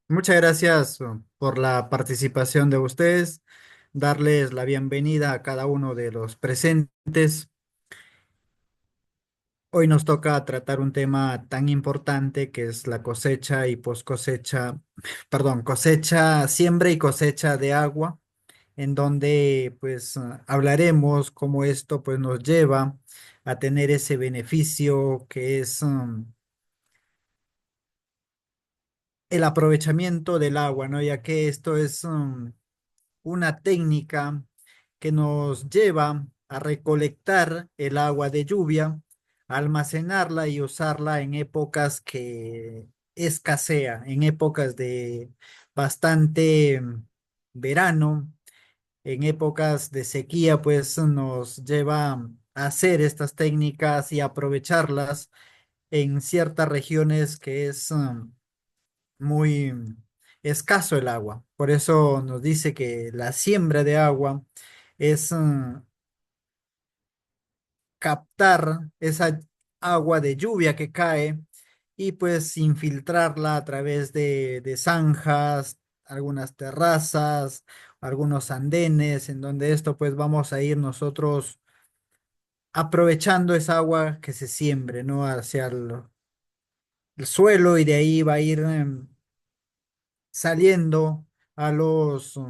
Muchas gracias por la participación de ustedes, darles la bienvenida a cada uno de los presentes. Hoy nos toca tratar un tema tan importante que es la cosecha y post cosecha, perdón, cosecha, siembra y cosecha de agua, en donde pues hablaremos cómo esto pues nos lleva a tener ese beneficio que es el aprovechamiento del agua, ¿no? Ya que esto es una técnica que nos lleva a recolectar el agua de lluvia, almacenarla y usarla en épocas que escasea, en épocas de bastante verano, en épocas de sequía, pues nos lleva a hacer estas técnicas y aprovecharlas en ciertas regiones que es muy escaso el agua. Por eso nos dice que la siembra de agua es captar esa agua de lluvia que cae y pues infiltrarla a través de zanjas, algunas terrazas, algunos andenes, en donde esto pues vamos a ir nosotros aprovechando esa agua que se siembre, ¿no? Hacia el suelo y de ahí va a ir saliendo a los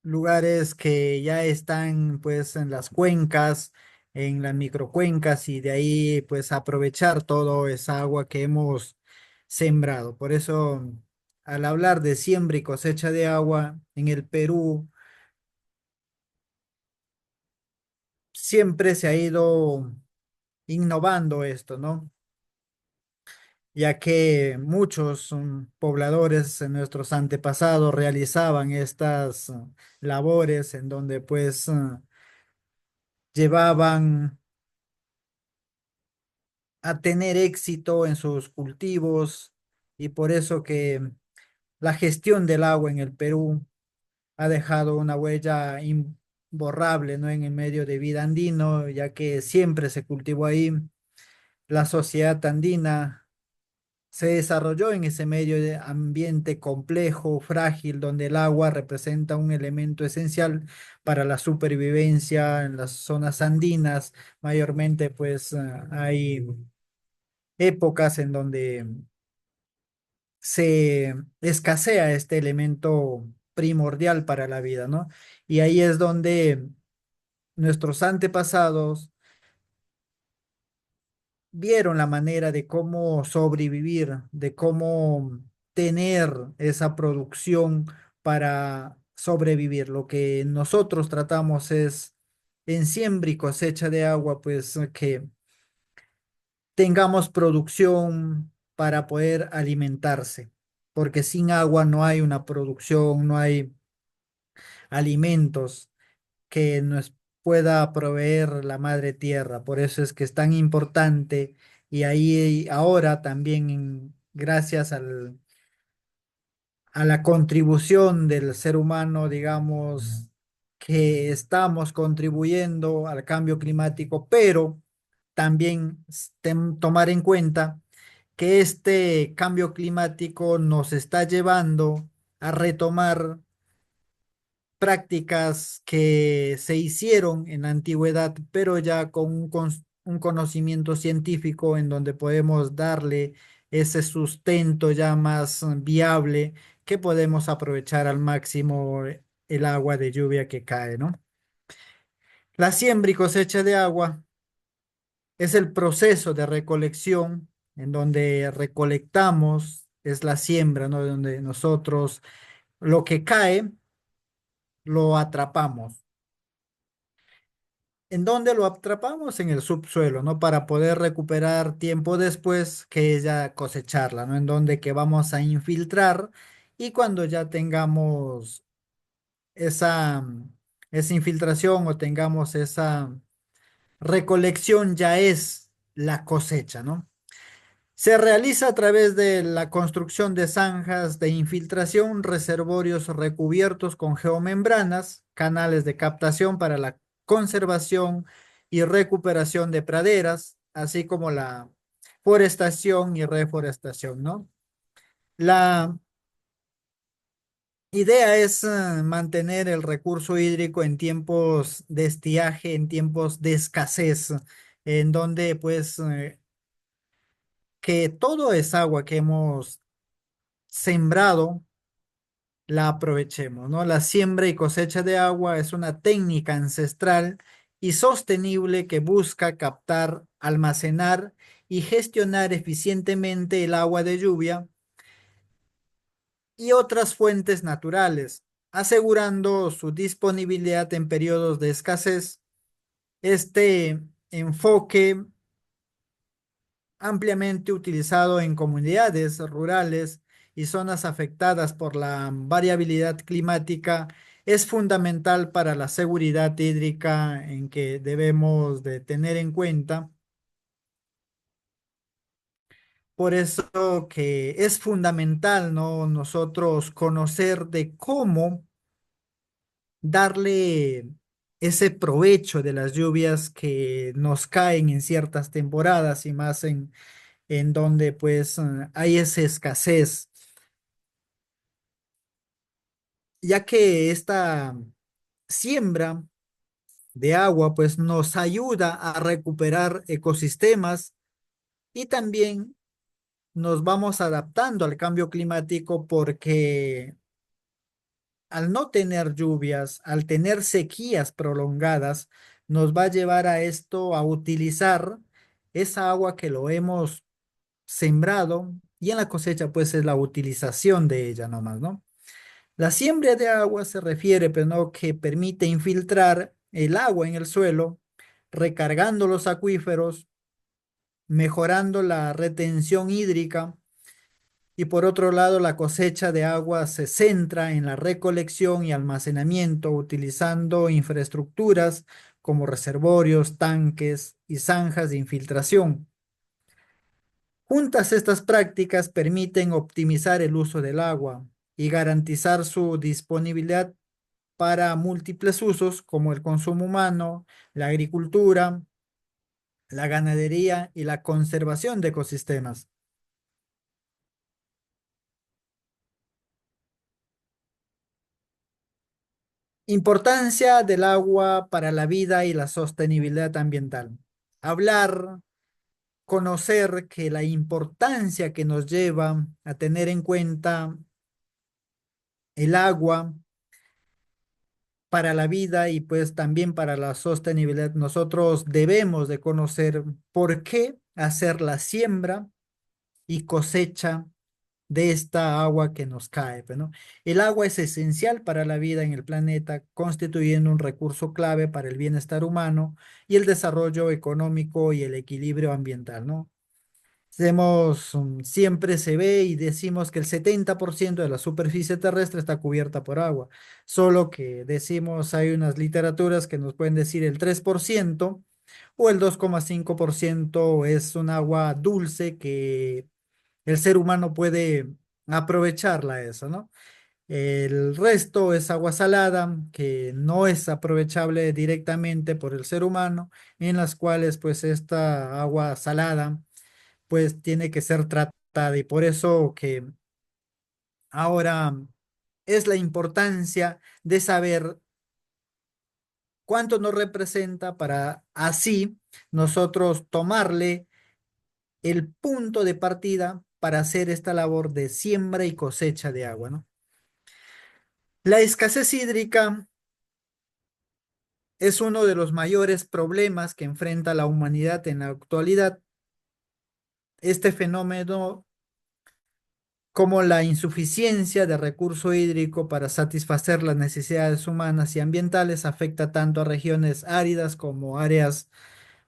lugares que ya están pues en las cuencas, en las microcuencas y de ahí pues aprovechar toda esa agua que hemos sembrado. Por eso al hablar de siembra y cosecha de agua en el Perú, siempre se ha ido innovando esto, ¿no? Ya que muchos pobladores, nuestros antepasados, realizaban estas labores en donde pues llevaban a tener éxito en sus cultivos y por eso que la gestión del agua en el Perú ha dejado una huella imborrable, ¿no? En el medio de vida andino, ya que siempre se cultivó ahí. La sociedad andina se desarrolló en ese medio de ambiente complejo, frágil, donde el agua representa un elemento esencial para la supervivencia en las zonas andinas. Mayormente, pues hay épocas en donde se escasea este elemento primordial para la vida, ¿no? Y ahí es donde nuestros antepasados vieron la manera de cómo sobrevivir, de cómo tener esa producción para sobrevivir. Lo que nosotros tratamos es en siembra y cosecha de agua, pues que tengamos producción para poder alimentarse, porque sin agua no hay una producción, no hay alimentos que nos pueda proveer la madre tierra. Por eso es que es tan importante y ahí ahora también gracias a la contribución del ser humano, digamos, que estamos contribuyendo al cambio climático, pero también tomar en cuenta que este cambio climático nos está llevando a retomar prácticas que se hicieron en la antigüedad, pero ya con un conocimiento científico en donde podemos darle ese sustento ya más viable que podemos aprovechar al máximo el agua de lluvia que cae, ¿no? La siembra y cosecha de agua es el proceso de recolección en donde recolectamos, es la siembra, ¿no? Donde nosotros lo que cae lo atrapamos. ¿En dónde lo atrapamos? En el subsuelo, ¿no? Para poder recuperar tiempo después que ya cosecharla, ¿no? En donde que vamos a infiltrar y cuando ya tengamos esa, esa infiltración o tengamos esa recolección, ya es la cosecha, ¿no? Se realiza a través de la construcción de zanjas de infiltración, reservorios recubiertos con geomembranas, canales de captación para la conservación y recuperación de praderas, así como la forestación y reforestación, ¿no? La idea es mantener el recurso hídrico en tiempos de estiaje, en tiempos de escasez, en donde pues que todo es agua que hemos sembrado la aprovechemos, ¿no? La siembra y cosecha de agua es una técnica ancestral y sostenible que busca captar, almacenar y gestionar eficientemente el agua de lluvia y otras fuentes naturales, asegurando su disponibilidad en periodos de escasez. Este enfoque ampliamente utilizado en comunidades rurales y zonas afectadas por la variabilidad climática, es fundamental para la seguridad hídrica en que debemos de tener en cuenta. Por eso que es fundamental, ¿no? Nosotros conocer de cómo darle ese provecho de las lluvias que nos caen en ciertas temporadas y más en donde pues hay esa escasez, ya que esta siembra de agua pues nos ayuda a recuperar ecosistemas y también nos vamos adaptando al cambio climático porque al no tener lluvias, al tener sequías prolongadas, nos va a llevar a esto a utilizar esa agua que lo hemos sembrado y en la cosecha pues es la utilización de ella nomás, ¿no? La siembra de agua se refiere, pero no que permite infiltrar el agua en el suelo, recargando los acuíferos, mejorando la retención hídrica y por otro lado la cosecha de agua se centra en la recolección y almacenamiento utilizando infraestructuras como reservorios, tanques y zanjas de infiltración. Juntas estas prácticas permiten optimizar el uso del agua y garantizar su disponibilidad para múltiples usos como el consumo humano, la agricultura, la ganadería y la conservación de ecosistemas. Importancia del agua para la vida y la sostenibilidad ambiental. Hablar, conocer que la importancia que nos lleva a tener en cuenta el agua para la vida y pues también para la sostenibilidad. Nosotros debemos de conocer por qué hacer la siembra y cosecha de esta agua que nos cae, pues, ¿no? El agua es esencial para la vida en el planeta, constituyendo un recurso clave para el bienestar humano y el desarrollo económico y el equilibrio ambiental, ¿no? Siempre se ve y decimos que el 70% de la superficie terrestre está cubierta por agua, solo que decimos hay unas literaturas que nos pueden decir el 3% o el 2,5% es un agua dulce que el ser humano puede aprovecharla eso, ¿no? El resto es agua salada que no es aprovechable directamente por el ser humano, en las cuales pues esta agua salada pues tiene que ser tratada y por eso que ahora es la importancia de saber cuánto nos representa para así nosotros tomarle el punto de partida para hacer esta labor de siembra y cosecha de agua, ¿no? La escasez hídrica es uno de los mayores problemas que enfrenta la humanidad en la actualidad. Este fenómeno, como la insuficiencia de recurso hídrico para satisfacer las necesidades humanas y ambientales, afecta tanto a regiones áridas como áreas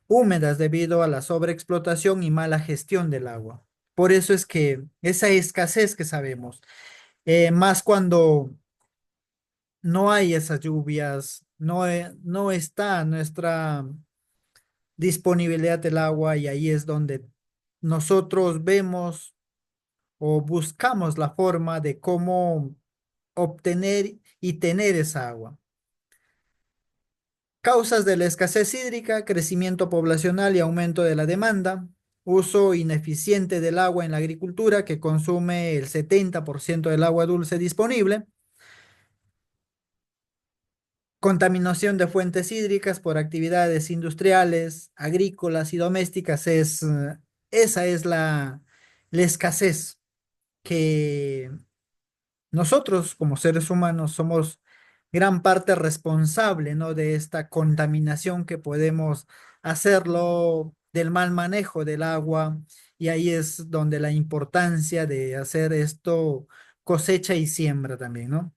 húmedas debido a la sobreexplotación y mala gestión del agua. Por eso es que esa escasez que sabemos, más cuando no hay esas lluvias, no está nuestra disponibilidad del agua y ahí es donde nosotros vemos o buscamos la forma de cómo obtener y tener esa agua. Causas de la escasez hídrica, crecimiento poblacional y aumento de la demanda. uso ineficiente del agua en la agricultura que consume el 70% del agua dulce disponible, contaminación de fuentes hídricas por actividades industriales, agrícolas y domésticas esa es la escasez que nosotros como seres humanos somos gran parte responsable, ¿no? De esta contaminación que podemos hacerlo del mal manejo del agua y ahí es donde la importancia de hacer esto cosecha y siembra también, ¿no?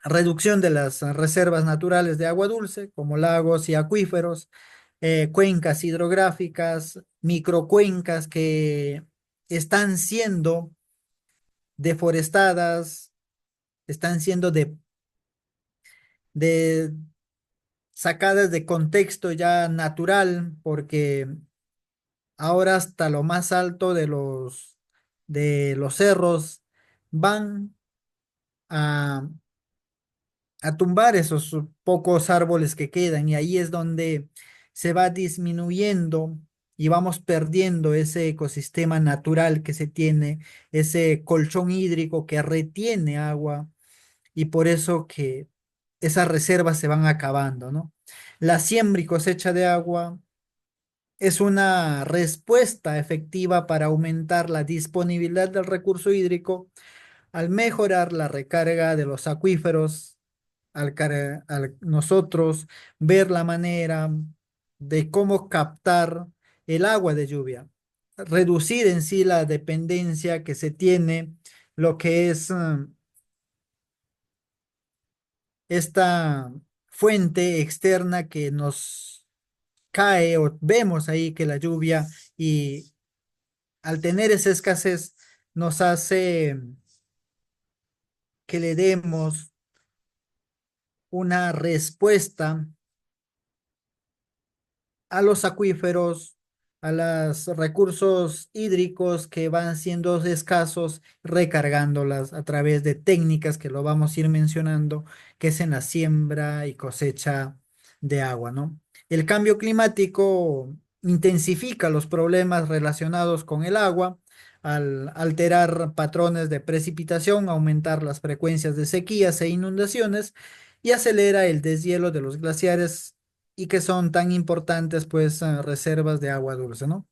Reducción de las reservas naturales de agua dulce, como lagos y acuíferos, cuencas hidrográficas, microcuencas que están siendo deforestadas, están siendo de sacadas de contexto ya natural, porque ahora hasta lo más alto de los cerros van a tumbar esos pocos árboles que quedan y ahí es donde se va disminuyendo y vamos perdiendo ese ecosistema natural que se tiene, ese colchón hídrico que retiene agua y por eso que esas reservas se van acabando, ¿no? La siembra y cosecha de agua es una respuesta efectiva para aumentar la disponibilidad del recurso hídrico al mejorar la recarga de los acuíferos al nosotros ver la manera de cómo captar el agua de lluvia, reducir en sí la dependencia que se tiene, lo que es esta fuente externa que nos cae o vemos ahí que la lluvia y al tener esa escasez nos hace que le demos una respuesta a los acuíferos, a los recursos hídricos que van siendo escasos, recargándolas a través de técnicas que lo vamos a ir mencionando, que es en la siembra y cosecha de agua, ¿no? El cambio climático intensifica los problemas relacionados con el agua al alterar patrones de precipitación, aumentar las frecuencias de sequías e inundaciones y acelera el deshielo de los glaciares y que son tan importantes, pues, reservas de agua dulce, ¿no?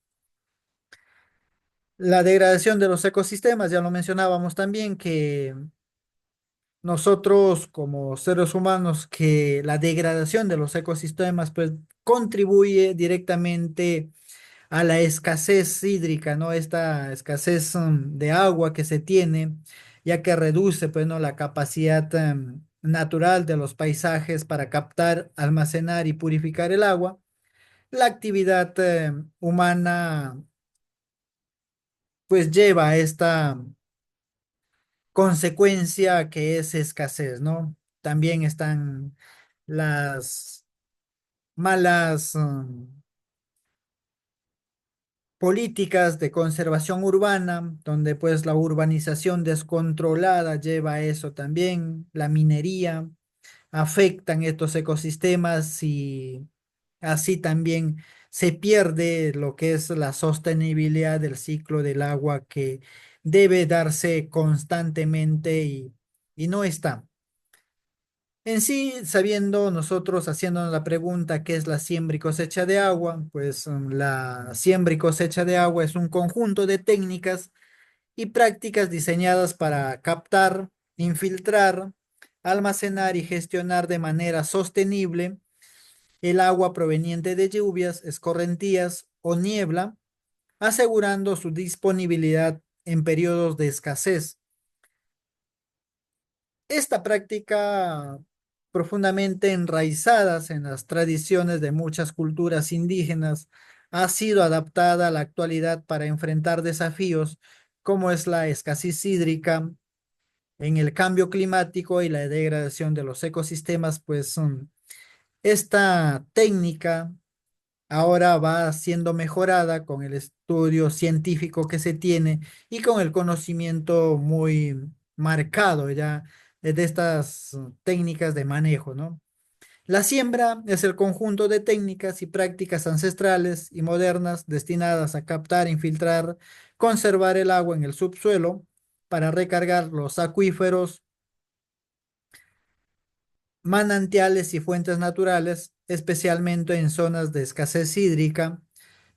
La degradación de los ecosistemas, ya lo mencionábamos también, que nosotros como seres humanos, que la degradación de los ecosistemas, pues, contribuye directamente a la escasez hídrica, ¿no? Esta escasez de agua que se tiene, ya que reduce, pues, ¿no? La capacidad natural de los paisajes para captar, almacenar y purificar el agua. La actividad humana pues lleva a esta consecuencia que es escasez, ¿no? También están las malas políticas de conservación urbana, donde pues la urbanización descontrolada lleva a eso también, la minería afectan estos ecosistemas y así también se pierde lo que es la sostenibilidad del ciclo del agua que debe darse constantemente y no está. En sí, sabiendo nosotros, haciéndonos la pregunta qué es la siembra y cosecha de agua, pues la siembra y cosecha de agua es un conjunto de técnicas y prácticas diseñadas para captar, infiltrar, almacenar y gestionar de manera sostenible el agua proveniente de lluvias, escorrentías o niebla, asegurando su disponibilidad en periodos de escasez. Esta práctica, profundamente enraizadas en las tradiciones de muchas culturas indígenas, ha sido adaptada a la actualidad para enfrentar desafíos como es la escasez hídrica, en el cambio climático y la degradación de los ecosistemas, pues esta técnica ahora va siendo mejorada con el estudio científico que se tiene y con el conocimiento muy marcado ya de estas técnicas de manejo, ¿no? La siembra es el conjunto de técnicas y prácticas ancestrales y modernas destinadas a captar, infiltrar, conservar el agua en el subsuelo para recargar los acuíferos, manantiales y fuentes naturales, especialmente en zonas de escasez hídrica.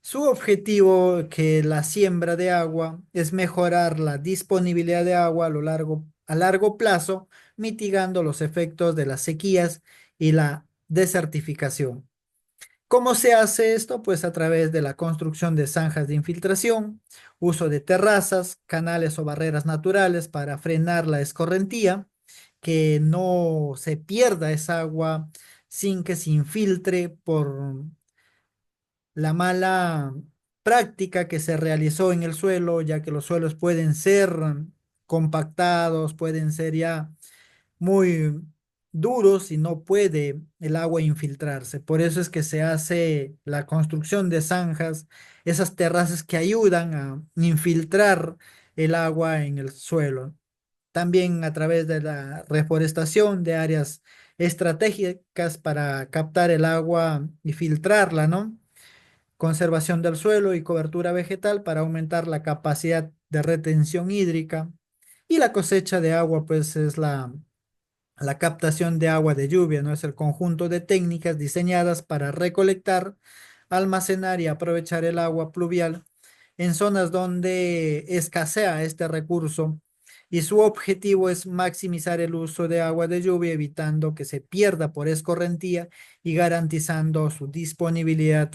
Su objetivo que la siembra de agua es mejorar la disponibilidad de agua a largo plazo, mitigando los efectos de las sequías y la desertificación. ¿Cómo se hace esto? Pues a través de la construcción de zanjas de infiltración, uso de terrazas, canales o barreras naturales para frenar la escorrentía, que no se pierda esa agua sin que se infiltre por la mala práctica que se realizó en el suelo, ya que los suelos pueden ser compactados, pueden ser ya muy duros y no puede el agua infiltrarse. Por eso es que se hace la construcción de zanjas, esas terrazas que ayudan a infiltrar el agua en el suelo. También a través de la reforestación de áreas estratégicas para captar el agua y filtrarla, ¿no? Conservación del suelo y cobertura vegetal para aumentar la capacidad de retención hídrica. Y la cosecha de agua, pues es la captación de agua de lluvia, ¿no? Es el conjunto de técnicas diseñadas para recolectar, almacenar y aprovechar el agua pluvial en zonas donde escasea este recurso y su objetivo es maximizar el uso de agua de lluvia, evitando que se pierda por escorrentía y garantizando su disponibilidad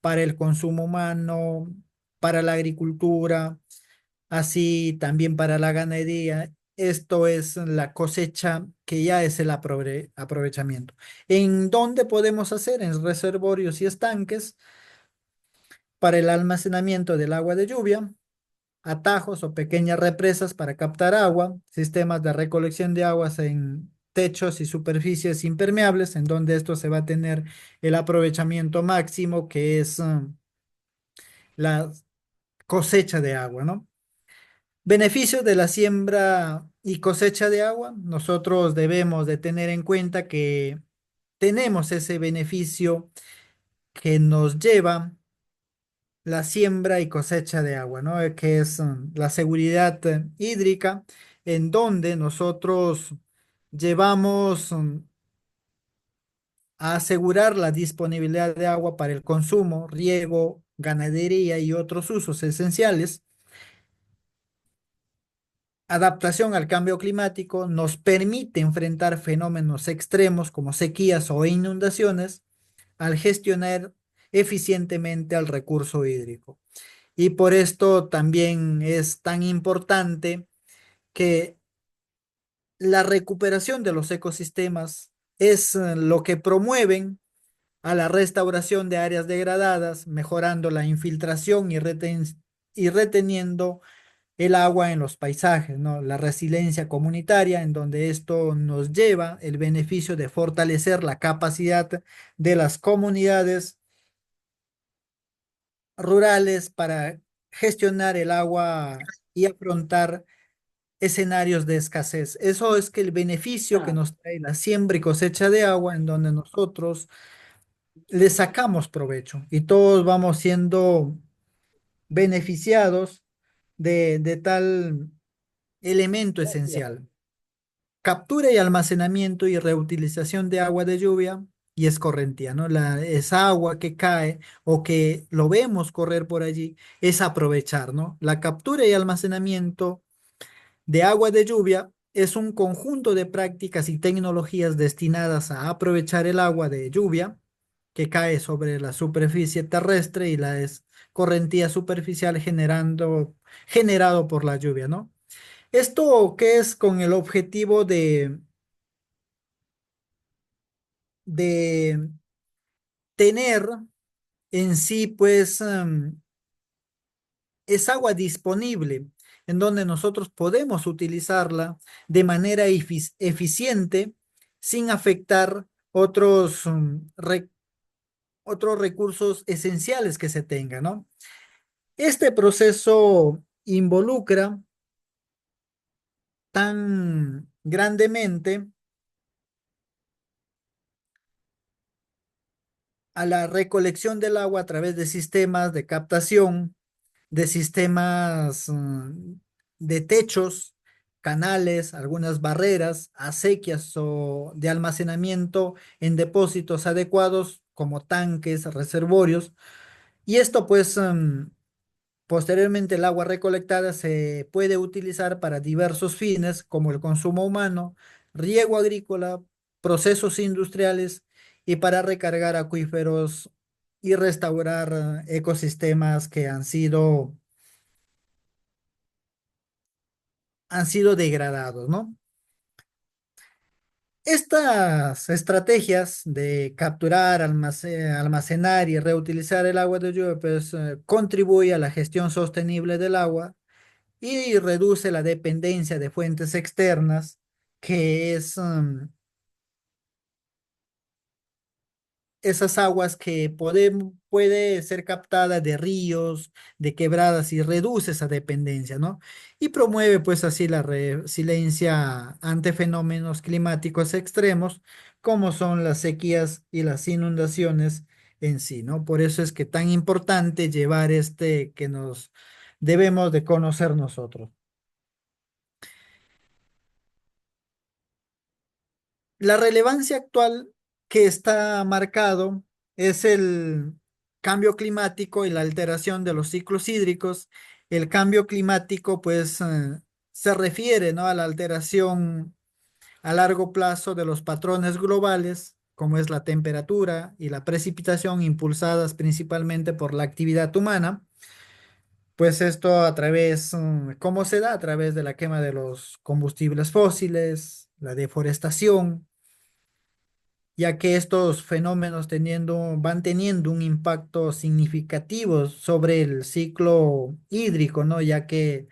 para el consumo humano, para la agricultura, así también para la ganadería. Esto es la cosecha que ya es el aprovechamiento. ¿En dónde podemos hacer? En reservorios y estanques para el almacenamiento del agua de lluvia, atajos o pequeñas represas para captar agua, sistemas de recolección de aguas en techos y superficies impermeables, en donde esto se va a tener el aprovechamiento máximo, que es la cosecha de agua, ¿no? Beneficios de la siembra y cosecha de agua. Nosotros debemos de tener en cuenta que tenemos ese beneficio que nos lleva la siembra y cosecha de agua, ¿no? Que es la seguridad hídrica, en donde nosotros llevamos a asegurar la disponibilidad de agua para el consumo, riego, ganadería y otros usos esenciales. Adaptación al cambio climático nos permite enfrentar fenómenos extremos como sequías o inundaciones al gestionar eficientemente el recurso hídrico. Y por esto también es tan importante que la recuperación de los ecosistemas es lo que promueven a la restauración de áreas degradadas, mejorando la infiltración y reteniendo el agua en los paisajes, ¿no? La resiliencia comunitaria, en donde esto nos lleva el beneficio de fortalecer la capacidad de las comunidades rurales para gestionar el agua y afrontar escenarios de escasez. Eso es que el beneficio que nos trae la siembra y cosecha de agua, en donde nosotros le sacamos provecho y todos vamos siendo beneficiados de tal elemento esencial. Captura y almacenamiento y reutilización de agua de lluvia y escorrentía, ¿no? Esa agua que cae o que lo vemos correr por allí es aprovechar, ¿no? La captura y almacenamiento de agua de lluvia es un conjunto de prácticas y tecnologías destinadas a aprovechar el agua de lluvia que cae sobre la superficie terrestre y la escorrentía superficial generado por la lluvia, ¿no? Esto que es con el objetivo de tener en sí, pues, es agua disponible en donde nosotros podemos utilizarla de manera eficiente sin afectar otros recursos esenciales que se tengan, ¿no? Este proceso involucra tan grandemente a la recolección del agua a través de sistemas de captación, de sistemas de techos, canales, algunas barreras, acequias o de almacenamiento en depósitos adecuados como tanques, reservorios. Y esto pues posteriormente el agua recolectada se puede utilizar para diversos fines como el consumo humano, riego agrícola, procesos industriales y para recargar acuíferos y restaurar ecosistemas que han sido degradados, ¿no? Estas estrategias de capturar, almacenar y reutilizar el agua de lluvia, pues contribuye a la gestión sostenible del agua y reduce la dependencia de fuentes externas, que es esas aguas que puede ser captada de ríos, de quebradas y reduce esa dependencia, ¿no? Y promueve pues así la resiliencia ante fenómenos climáticos extremos, como son las sequías y las inundaciones en sí, ¿no? Por eso es que tan importante llevar este que nos debemos de conocer nosotros. La relevancia actual que está marcado es el cambio climático y la alteración de los ciclos hídricos. El cambio climático, pues, se refiere, ¿no? A la alteración a largo plazo de los patrones globales, como es la temperatura y la precipitación impulsadas principalmente por la actividad humana. Pues esto a través, ¿cómo se da? A través de la quema de los combustibles fósiles, la deforestación, ya que estos fenómenos van teniendo un impacto significativo sobre el ciclo hídrico, ¿no? Ya que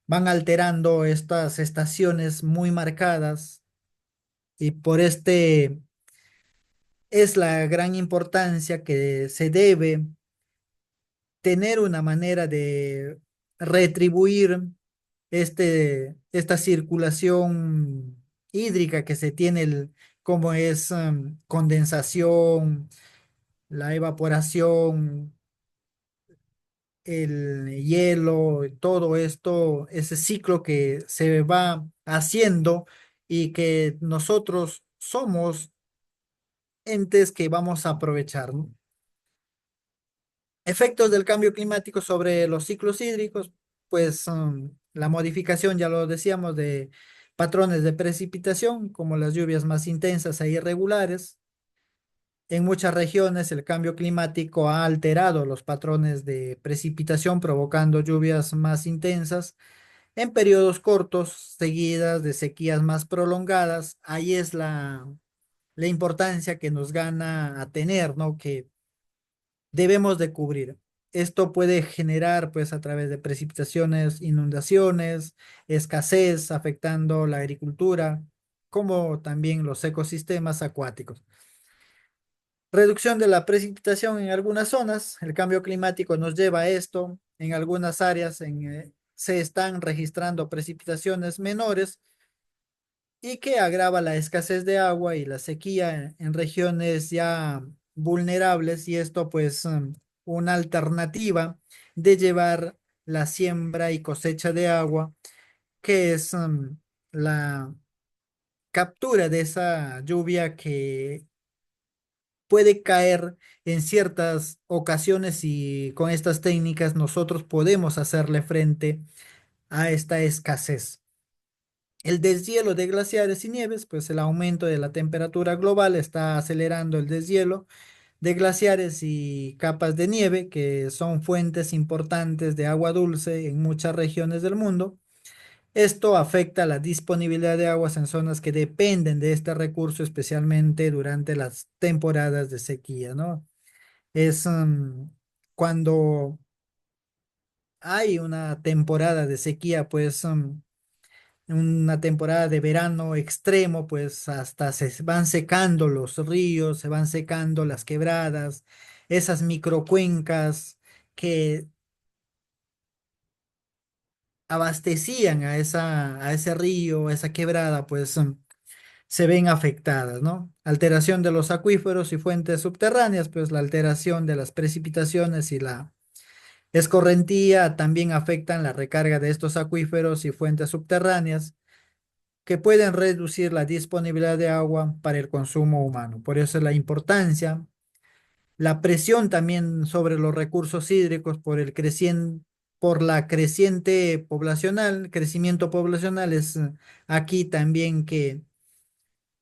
van alterando estas estaciones muy marcadas y por este es la gran importancia que se debe tener una manera de retribuir esta circulación hídrica que se tiene, como es condensación, la evaporación, el hielo, todo esto, ese ciclo que se va haciendo y que nosotros somos entes que vamos a aprovechar, ¿no? Efectos del cambio climático sobre los ciclos hídricos, pues la modificación, ya lo decíamos, de patrones de precipitación, como las lluvias más intensas e irregulares. En muchas regiones el cambio climático ha alterado los patrones de precipitación, provocando lluvias más intensas en periodos cortos, seguidas de sequías más prolongadas. Ahí es la importancia que nos gana a tener, ¿no? Que debemos de cubrir. Esto puede generar, pues, a través de precipitaciones, inundaciones, escasez, afectando la agricultura, como también los ecosistemas acuáticos. Reducción de la precipitación en algunas zonas. El cambio climático nos lleva a esto. En algunas áreas se están registrando precipitaciones menores y que agrava la escasez de agua y la sequía en regiones ya vulnerables y esto pues una alternativa de llevar la siembra y cosecha de agua, que es la captura de esa lluvia que puede caer en ciertas ocasiones y con estas técnicas nosotros podemos hacerle frente a esta escasez. El deshielo de glaciares y nieves, pues el aumento de la temperatura global está acelerando el deshielo de glaciares y capas de nieve, que son fuentes importantes de agua dulce en muchas regiones del mundo. Esto afecta la disponibilidad de aguas en zonas que dependen de este recurso, especialmente durante las temporadas de sequía, ¿no? Es cuando hay una temporada de sequía, pues una temporada de verano extremo, pues hasta se van secando los ríos, se van secando las quebradas, esas microcuencas que abastecían a ese río, a esa quebrada, pues se ven afectadas, ¿no? Alteración de los acuíferos y fuentes subterráneas, pues la alteración de las precipitaciones y la escorrentía también afectan la recarga de estos acuíferos y fuentes subterráneas que pueden reducir la disponibilidad de agua para el consumo humano. Por eso es la importancia, la presión también sobre los recursos hídricos por la creciente poblacional, crecimiento poblacional es aquí también que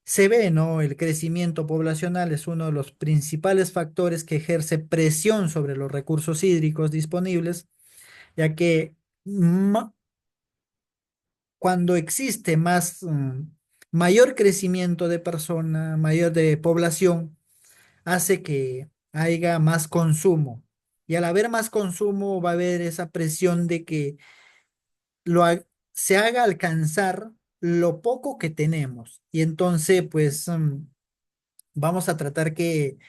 se ve, ¿no? El crecimiento poblacional es uno de los principales factores que ejerce presión sobre los recursos hídricos disponibles, ya que ma- cuando existe mayor crecimiento de persona, mayor de población, hace que haya más consumo. Y al haber más consumo va a haber esa presión de que se haga alcanzar lo poco que tenemos. Y entonces, pues, vamos a tratar que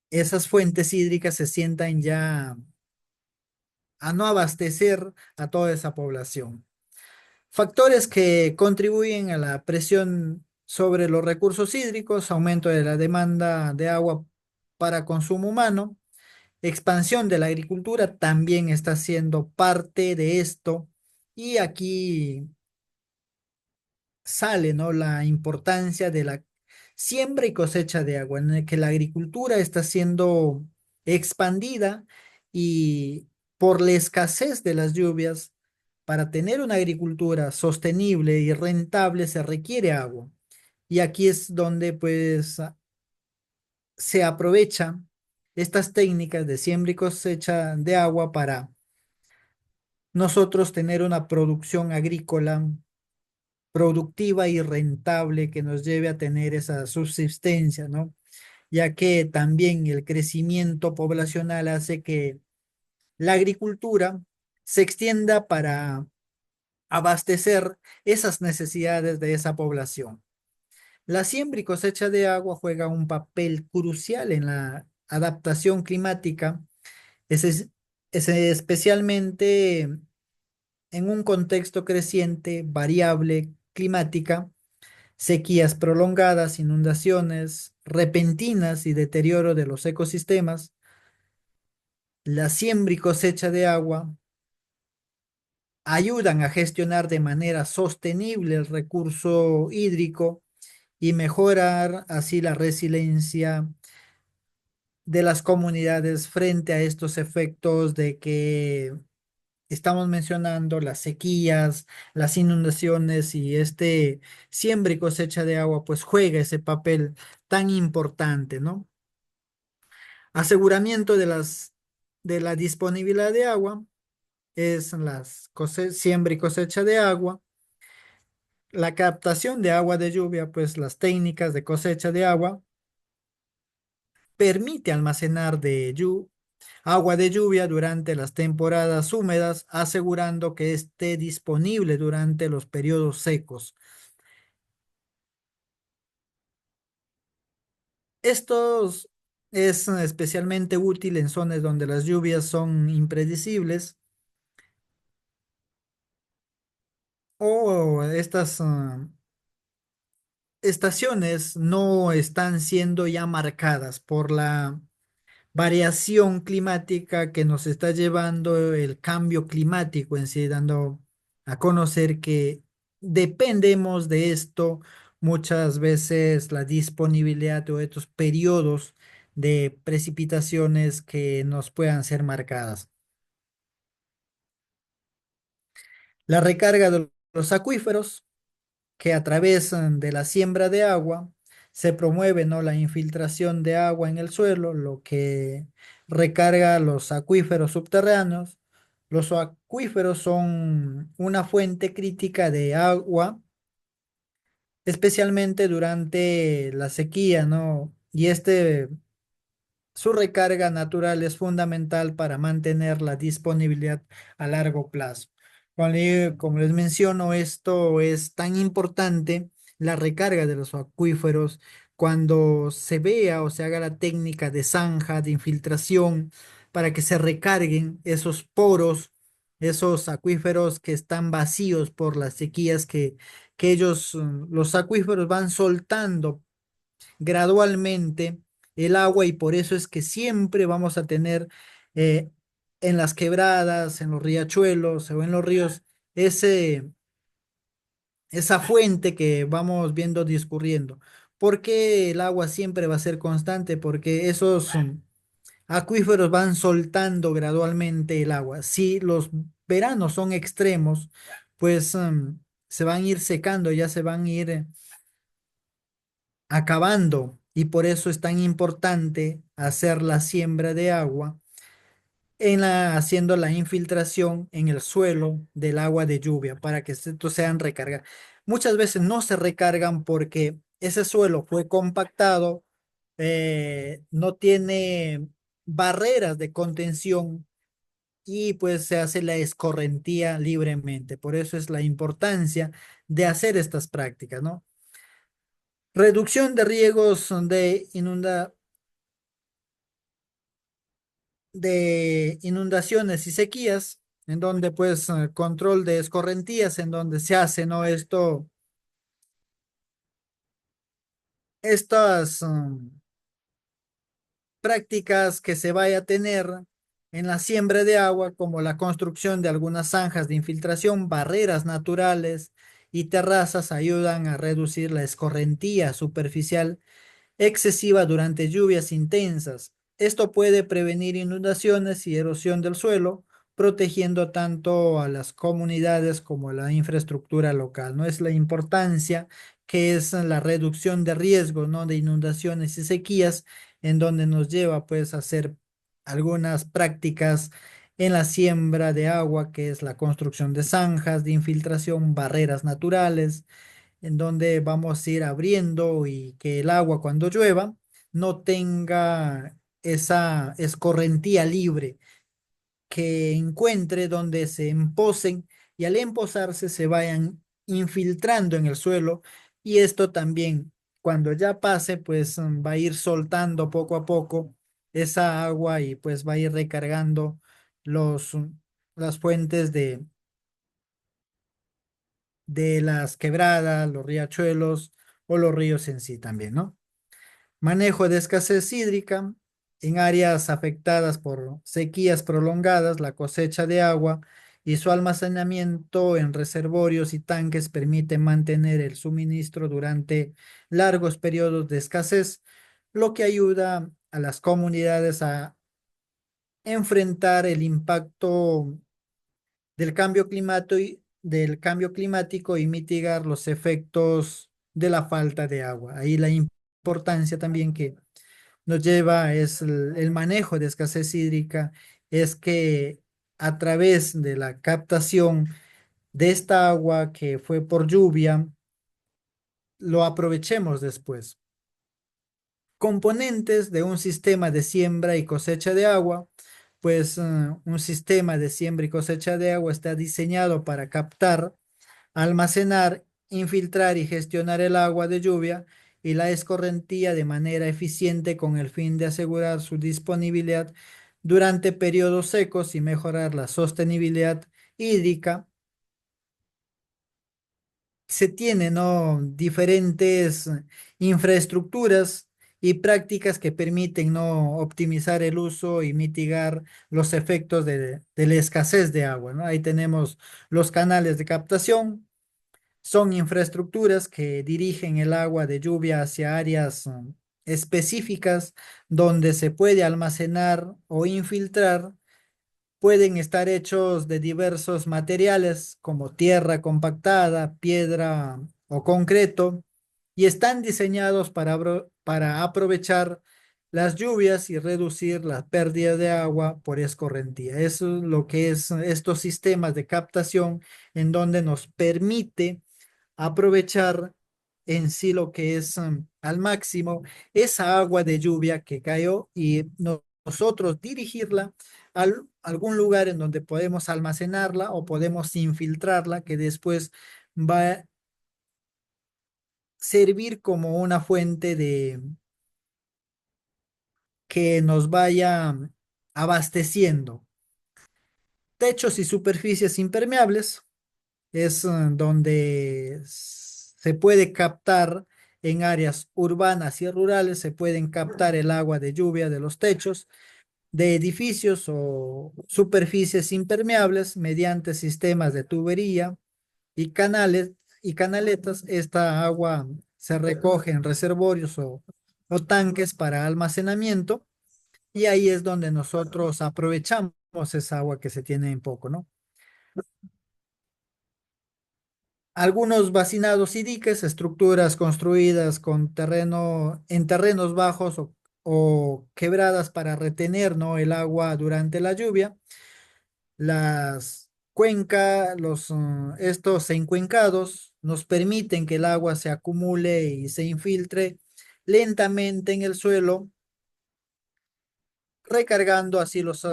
esas fuentes hídricas se sientan ya a no abastecer a toda esa población. Factores que contribuyen a la presión sobre los recursos hídricos, aumento de la demanda de agua para consumo humano, expansión de la agricultura también está siendo parte de esto. Y aquí sale, ¿no? La importancia de la siembra y cosecha de agua, en el que la agricultura está siendo expandida y por la escasez de las lluvias, para tener una agricultura sostenible y rentable se requiere agua. Y aquí es donde pues se aprovechan estas técnicas de siembra y cosecha de agua para nosotros tener una producción agrícola productiva y rentable que nos lleve a tener esa subsistencia, ¿no? Ya que también el crecimiento poblacional hace que la agricultura se extienda para abastecer esas necesidades de esa población. La siembra y cosecha de agua juega un papel crucial en la adaptación climática, es especialmente en un contexto creciente, variable climática, sequías prolongadas, inundaciones repentinas y deterioro de los ecosistemas. La siembra y cosecha de agua ayudan a gestionar de manera sostenible el recurso hídrico y mejorar así la resiliencia de las comunidades frente a estos efectos de que estamos mencionando, las sequías, las inundaciones y este siembra y cosecha de agua, pues juega ese papel tan importante, ¿no? Aseguramiento de la disponibilidad de agua es siembra y cosecha de agua, la captación de agua de lluvia, pues las técnicas de cosecha de agua permite almacenar agua de lluvia durante las temporadas húmedas, asegurando que esté disponible durante los periodos secos. Estos es especialmente útil en zonas donde las lluvias son impredecibles o estas estaciones no están siendo ya marcadas por la variación climática que nos está llevando el cambio climático en sí, dando a conocer que dependemos de esto muchas veces la disponibilidad de estos periodos de precipitaciones que nos puedan ser marcadas. La recarga de los acuíferos que a través de la siembra de agua se promueve, ¿no? La infiltración de agua en el suelo, lo que recarga los acuíferos subterráneos. Los acuíferos son una fuente crítica de agua, especialmente durante la sequía, ¿no? Y su recarga natural es fundamental para mantener la disponibilidad a largo plazo. Como les menciono, esto es tan importante, la recarga de los acuíferos, cuando se vea o se haga la técnica de zanja, de infiltración, para que se recarguen esos poros esos acuíferos que están vacíos por las sequías que ellos, los acuíferos van soltando gradualmente el agua y por eso es que siempre vamos a tener eh, en las quebradas, en los riachuelos o en los ríos ese, esa fuente que vamos viendo discurriendo. ¿Por qué el agua siempre va a ser constante? Porque esos acuíferos van soltando gradualmente el agua. Si los veranos son extremos, pues se van a ir secando, ya se van a ir acabando y por eso es tan importante hacer la siembra de agua haciendo la infiltración en el suelo del agua de lluvia para que estos sean recargados. Muchas veces no se recargan porque ese suelo fue compactado, no tiene barreras de contención y pues se hace la escorrentía libremente. Por eso es la importancia de hacer estas prácticas, ¿no? Reducción de riesgos de inundaciones y sequías, en donde pues control de escorrentías, en donde se hace, ¿no? Estas prácticas que se vaya a tener en la siembra de agua, como la construcción de algunas zanjas de infiltración, barreras naturales y terrazas, ayudan a reducir la escorrentía superficial excesiva durante lluvias intensas. Esto puede prevenir inundaciones y erosión del suelo, protegiendo tanto a las comunidades como a la infraestructura local. ¿No? Es la importancia que es la reducción de riesgos, ¿no? De inundaciones y sequías, en donde nos lleva pues a hacer algunas prácticas en la siembra de agua, que es la construcción de zanjas de infiltración, barreras naturales en donde vamos a ir abriendo y que el agua cuando llueva no tenga esa escorrentía libre, que encuentre donde se emposen y al emposarse se vayan infiltrando en el suelo y esto también cuando ya pase pues va a ir soltando poco a poco esa agua y pues va a ir recargando los, las fuentes de las quebradas, los riachuelos o los ríos en sí también, ¿no? Manejo de escasez hídrica en áreas afectadas por sequías prolongadas, la cosecha de agua y su almacenamiento en reservorios y tanques permite mantener el suministro durante largos periodos de escasez, lo que ayuda a las comunidades a enfrentar el impacto del cambio climático y mitigar los efectos de la falta de agua. Ahí la importancia también que nos lleva es el manejo de escasez hídrica, es que a través de la captación de esta agua que fue por lluvia, lo aprovechemos después. Componentes de un sistema de siembra y cosecha de agua, pues un sistema de siembra y cosecha de agua está diseñado para captar, almacenar, infiltrar y gestionar el agua de lluvia y la escorrentía de manera eficiente con el fin de asegurar su disponibilidad durante periodos secos y mejorar la sostenibilidad hídrica. Se tienen, ¿no? Diferentes infraestructuras y prácticas que permiten, ¿no? Optimizar el uso y mitigar los efectos de la escasez de agua, ¿no? Ahí tenemos los canales de captación. Son infraestructuras que dirigen el agua de lluvia hacia áreas específicas donde se puede almacenar o infiltrar. Pueden estar hechos de diversos materiales como tierra compactada, piedra o concreto y están diseñados para aprovechar las lluvias y reducir la pérdida de agua por escorrentía. Eso es lo que es estos sistemas de captación en donde nos permite aprovechar en sí lo que es al máximo esa agua de lluvia que cayó y nosotros dirigirla a algún lugar en donde podemos almacenarla o podemos infiltrarla que después va a servir como una fuente de que nos vaya abasteciendo. Techos y superficies impermeables es donde se puede captar en áreas urbanas y rurales, se pueden captar el agua de lluvia de los techos de edificios o superficies impermeables mediante sistemas de tubería y canales y canaletas. Esta agua se recoge en reservorios o tanques para almacenamiento y ahí es donde nosotros aprovechamos esa agua que se tiene en poco, ¿no? Algunos bacinados y diques, estructuras construidas en terrenos bajos o quebradas para retener, ¿no?, el agua durante la lluvia. Las cuencas, estos encuencados nos permiten que el agua se acumule y se infiltre lentamente en el suelo, recargando así los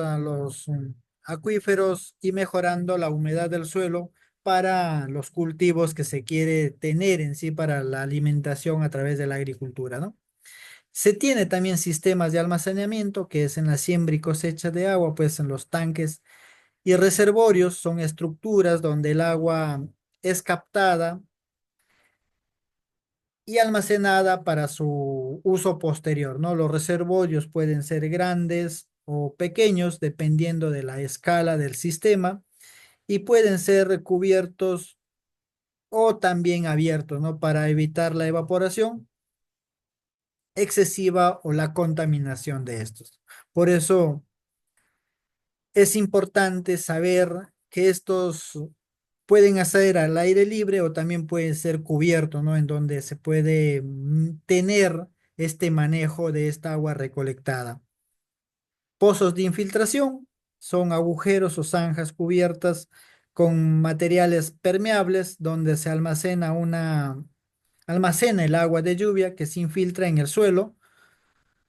acuíferos y mejorando la humedad del suelo para los cultivos que se quiere tener en sí para la alimentación a través de la agricultura, ¿no? Se tiene también sistemas de almacenamiento, que es en la siembra y cosecha de agua, pues en los tanques y reservorios son estructuras donde el agua es captada y almacenada para su uso posterior, ¿no? Los reservorios pueden ser grandes o pequeños dependiendo de la escala del sistema y pueden ser recubiertos o también abiertos, ¿no? Para evitar la evaporación excesiva o la contaminación de estos. Por eso es importante saber que estos pueden hacer al aire libre o también pueden ser cubiertos, ¿no? En donde se puede tener este manejo de esta agua recolectada. Pozos de infiltración son agujeros o zanjas cubiertas con materiales permeables donde se almacena el agua de lluvia que se infiltra en el suelo.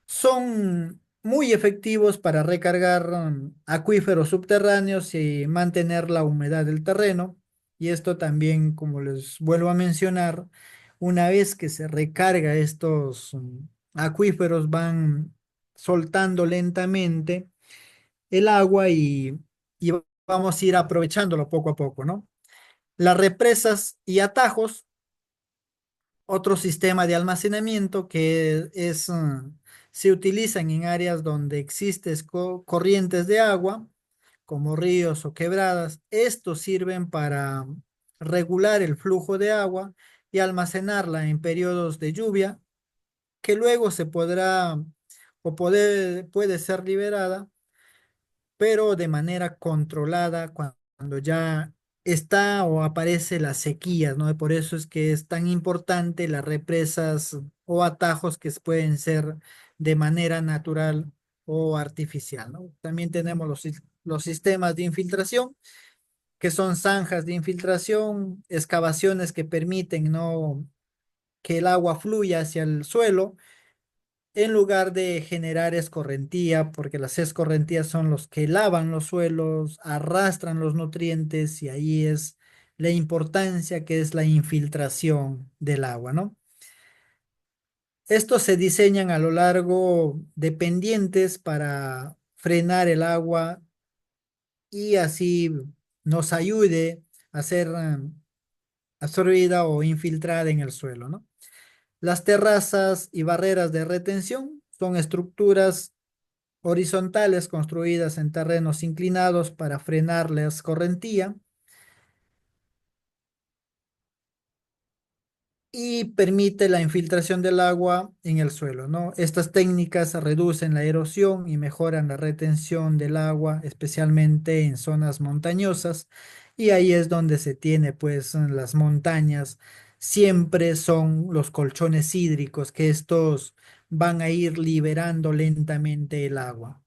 Son muy efectivos para recargar acuíferos subterráneos y mantener la humedad del terreno. Y esto también, como les vuelvo a mencionar, una vez que se recarga estos acuíferos, van soltando lentamente el agua y vamos a ir aprovechándolo poco a poco, ¿no? Las represas y atajos, otro sistema de almacenamiento que se utilizan en áreas donde existen corrientes de agua, como ríos o quebradas. Estos sirven para regular el flujo de agua y almacenarla en periodos de lluvia, que luego se podrá puede ser liberada, pero de manera controlada cuando ya está o aparece la sequía, ¿no? Por eso es que es tan importante las represas o atajos que pueden ser de manera natural o artificial, ¿no? También tenemos los sistemas de infiltración, que son zanjas de infiltración, excavaciones que permiten, ¿no?, que el agua fluya hacia el suelo en lugar de generar escorrentía, porque las escorrentías son los que lavan los suelos, arrastran los nutrientes y ahí es la importancia que es la infiltración del agua, ¿no? Estos se diseñan a lo largo de pendientes para frenar el agua y así nos ayude a ser absorbida o infiltrada en el suelo, ¿no? Las terrazas y barreras de retención son estructuras horizontales construidas en terrenos inclinados para frenar la escorrentía y permite la infiltración del agua en el suelo, ¿no? Estas técnicas reducen la erosión y mejoran la retención del agua, especialmente en zonas montañosas, y ahí es donde se tiene, pues, en las montañas siempre son los colchones hídricos, que estos van a ir liberando lentamente el agua.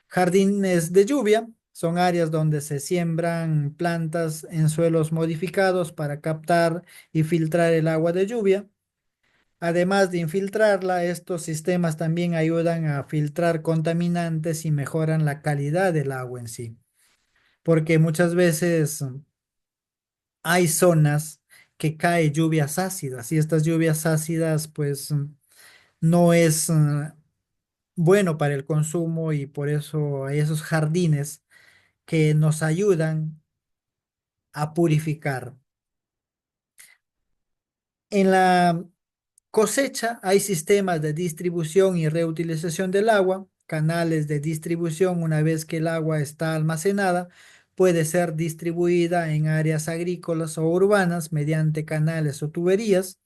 Jardines de lluvia son áreas donde se siembran plantas en suelos modificados para captar y filtrar el agua de lluvia. Además de infiltrarla, estos sistemas también ayudan a filtrar contaminantes y mejoran la calidad del agua en sí, porque muchas veces hay zonas que cae lluvias ácidas y estas lluvias ácidas pues no es bueno para el consumo y por eso hay esos jardines que nos ayudan a purificar. En la cosecha hay sistemas de distribución y reutilización del agua, canales de distribución una vez que el agua está almacenada. Puede ser distribuida en áreas agrícolas o urbanas mediante canales o tuberías.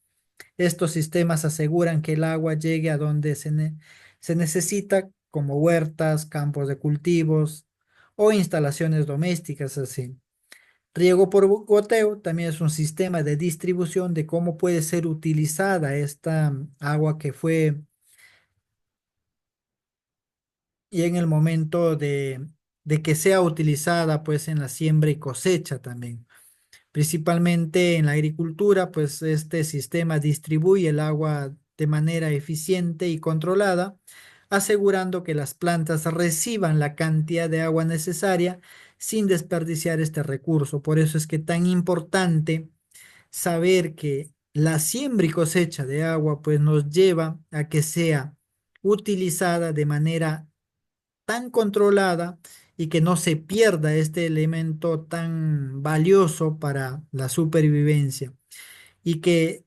Estos sistemas aseguran que el agua llegue a donde se necesita, como huertas, campos de cultivos o instalaciones domésticas así. Riego por goteo también es un sistema de distribución de cómo puede ser utilizada esta agua que fue y en el momento de que sea utilizada pues en la siembra y cosecha también. Principalmente en la agricultura, pues este sistema distribuye el agua de manera eficiente y controlada, asegurando que las plantas reciban la cantidad de agua necesaria sin desperdiciar este recurso. Por eso es que tan importante saber que la siembra y cosecha de agua pues nos lleva a que sea utilizada de manera tan controlada y que no se pierda este elemento tan valioso para la supervivencia y que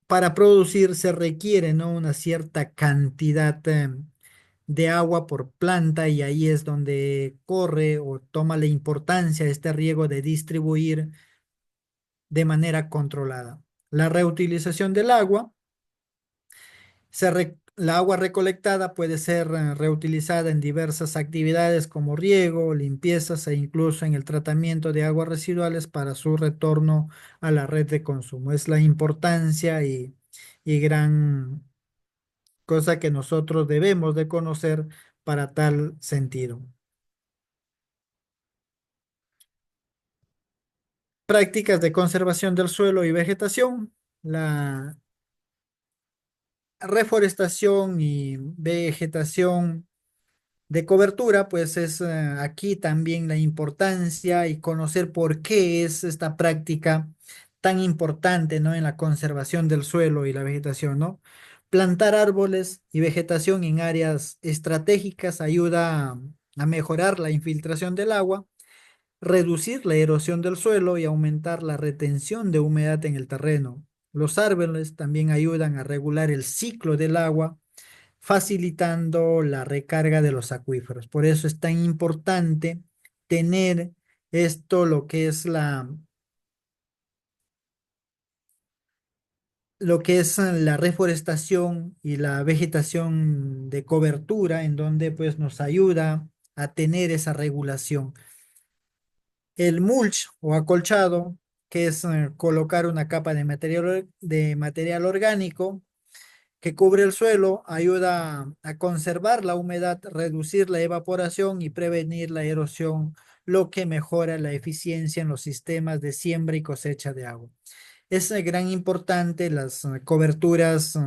para producir se requiere, ¿no?, una cierta cantidad de agua por planta y ahí es donde corre o toma la importancia este riego de distribuir de manera controlada. La reutilización del agua. La agua recolectada puede ser reutilizada en diversas actividades como riego, limpiezas e incluso en el tratamiento de aguas residuales para su retorno a la red de consumo. Es la importancia y gran cosa que nosotros debemos de conocer para tal sentido. Prácticas de conservación del suelo y vegetación. La reforestación y vegetación de cobertura, pues es aquí también la importancia y conocer por qué es esta práctica tan importante, ¿no?, en la conservación del suelo y la vegetación, ¿no? Plantar árboles y vegetación en áreas estratégicas ayuda a mejorar la infiltración del agua, reducir la erosión del suelo y aumentar la retención de humedad en el terreno. Los árboles también ayudan a regular el ciclo del agua facilitando la recarga de los acuíferos. Por eso es tan importante tener esto, lo que es la reforestación y la vegetación de cobertura, en donde pues nos ayuda a tener esa regulación. El mulch o acolchado, que es colocar una capa de material orgánico que cubre el suelo, ayuda a conservar la humedad, reducir la evaporación y prevenir la erosión, lo que mejora la eficiencia en los sistemas de siembra y cosecha de agua. Es gran importante las coberturas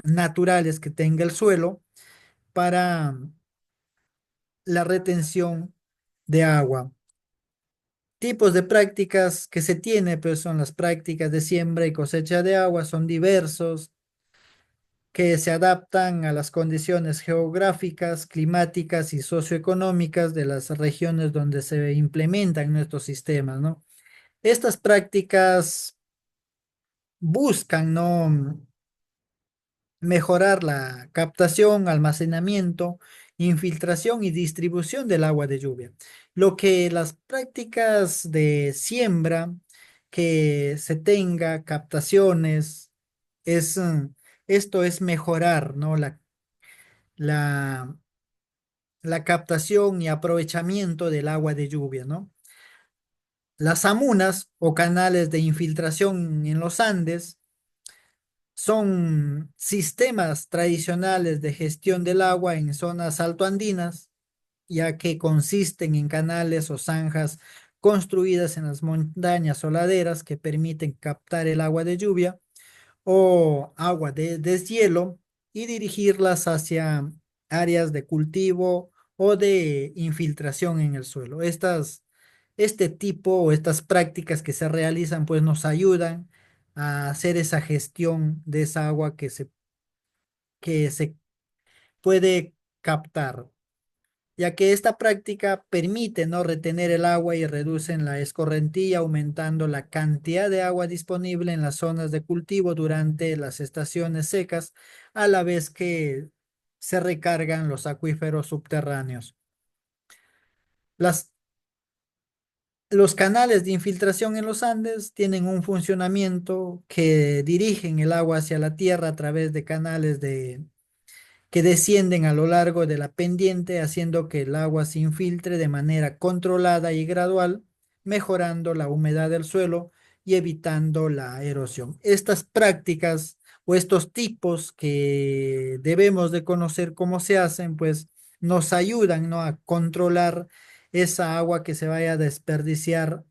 naturales que tenga el suelo para la retención de agua. Tipos de prácticas que se tiene, pues son las prácticas de siembra y cosecha de agua, son diversos que se adaptan a las condiciones geográficas, climáticas y socioeconómicas de las regiones donde se implementan nuestros sistemas, ¿no? Estas prácticas buscan, ¿no?, mejorar la captación, almacenamiento, infiltración y distribución del agua de lluvia. Lo que las prácticas de siembra que se tenga, captaciones, es, esto es mejorar, ¿no?, la, la captación y aprovechamiento del agua de lluvia, ¿no? Las amunas o canales de infiltración en los Andes son sistemas tradicionales de gestión del agua en zonas altoandinas, ya que consisten en canales o zanjas construidas en las montañas o laderas que permiten captar el agua de lluvia o agua de deshielo y dirigirlas hacia áreas de cultivo o de infiltración en el suelo. Este tipo o estas prácticas que se realizan pues nos ayudan a hacer esa gestión de esa agua que se puede captar. ya que esta práctica permite no retener el agua y reducen la escorrentía, aumentando la cantidad de agua disponible en las zonas de cultivo durante las estaciones secas, a la vez que se recargan los acuíferos subterráneos. Las Los canales de infiltración en los Andes tienen un funcionamiento que dirigen el agua hacia la tierra a través de que descienden a lo largo de la pendiente, haciendo que el agua se infiltre de manera controlada y gradual, mejorando la humedad del suelo y evitando la erosión. Estas prácticas o estos tipos que debemos de conocer cómo se hacen, pues nos ayudan, ¿no?, a controlar esa agua que se vaya a desperdiciar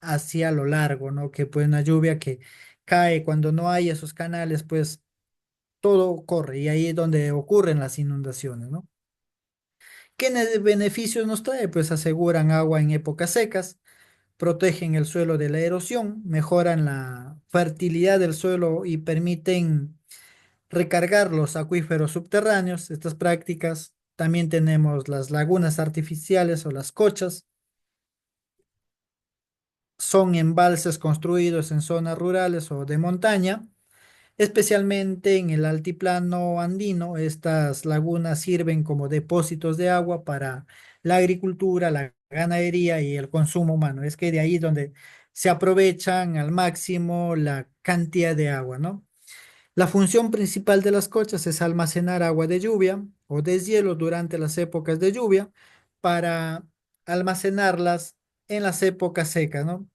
hacia lo largo, ¿no? Que pues una lluvia que cae cuando no hay esos canales, pues todo corre y ahí es donde ocurren las inundaciones, ¿no? ¿Qué beneficios nos trae? Pues aseguran agua en épocas secas, protegen el suelo de la erosión, mejoran la fertilidad del suelo y permiten recargar los acuíferos subterráneos. Estas prácticas también tenemos las lagunas artificiales o las cochas. Son embalses construidos en zonas rurales o de montaña. Especialmente en el altiplano andino, estas lagunas sirven como depósitos de agua para la agricultura, la ganadería y el consumo humano. Es que de ahí donde se aprovechan al máximo la cantidad de agua, ¿no? La función principal de las cochas es almacenar agua de lluvia o deshielo durante las épocas de lluvia para almacenarlas en las épocas secas, ¿no?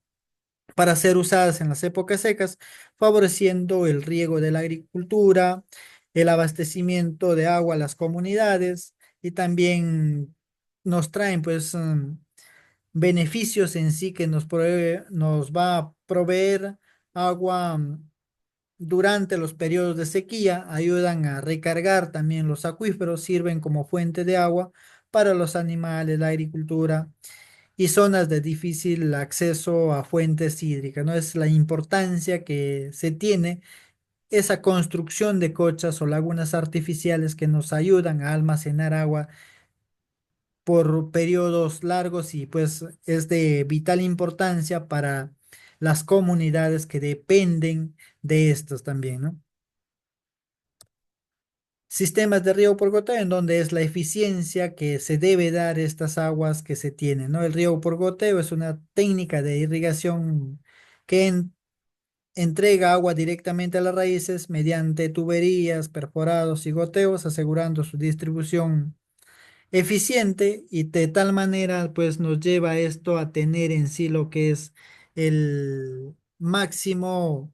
Para ser usadas en las épocas secas, favoreciendo el riego de la agricultura, el abastecimiento de agua a las comunidades y también nos traen pues beneficios en sí que nos va a proveer agua durante los periodos de sequía, ayudan a recargar también los acuíferos, sirven como fuente de agua para los animales, la agricultura y zonas de difícil acceso a fuentes hídricas, ¿no? Es la importancia que se tiene esa construcción de cochas o lagunas artificiales que nos ayudan a almacenar agua por periodos largos y pues es de vital importancia para las comunidades que dependen de estos también, ¿no? Sistemas de riego por goteo, en donde es la eficiencia que se debe dar estas aguas que se tienen, ¿no? El riego por goteo es una técnica de irrigación que entrega agua directamente a las raíces mediante tuberías, perforados y goteos, asegurando su distribución eficiente y de tal manera, pues nos lleva esto a tener en sí lo que es el máximo